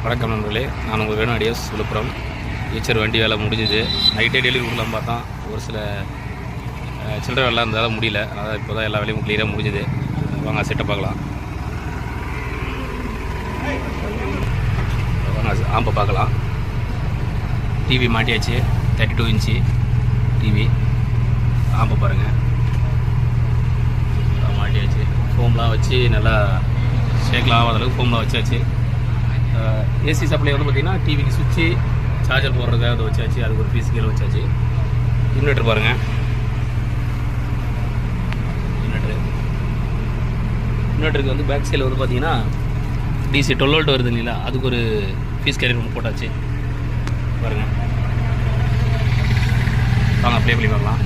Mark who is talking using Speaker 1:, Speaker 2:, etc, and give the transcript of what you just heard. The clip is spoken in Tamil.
Speaker 1: வணக்கம் நண்பர்களே, நான் உங்கள் வேணும் அடியாஸ் விழுப்புரம். ஈச்சர் வண்டி வேலை முடிஞ்சுது. நைட்டே டெலிவரி கொடுக்கலாம் பார்த்தா ஒரு சில சில்லறை வேலை இருந்தாலும் முடியல. அதாவது இப்போ தான் எல்லா வேலையும் கிளியராக முடிஞ்சுது. வாங்க செட்டை பார்க்கலாம். வாங்க ஆம்பை பார்க்கலாம். டிவி மாட்டியாச்சு. 32 இன்ச்சு டிவி ஆம்பை பாருங்கள், மாட்டியாச்சு. ஃபோம்லாம் வச்சு நல்லா ஷேக்லாம் ஆகாத அளவுக்கு ஃபோம்லாம் வச்சாச்சு. ஏசி சப்ளை வந்து பார்த்திங்கன்னா டிவிக்கு சுவிட்சு சார்ஜர் போடுறதுக்காக அதை வச்சாச்சு. அதுக்கு ஒரு பீஸ் கீழே வச்சாச்சு. இன்வெர்ட்டர் பாருங்கள், இன்வெர்ட்டருக்கு வந்து பேக் சைடில் வந்து பார்த்திங்கன்னா டிசி 12 வோல்ட் வருது இல்லைங்களா, அதுக்கு ஒரு பீஸ் கேரியர் ஒன்று போட்டாச்சு பாருங்கள். வாங்க ப்ளே பண்ணி பார்க்கலாம்.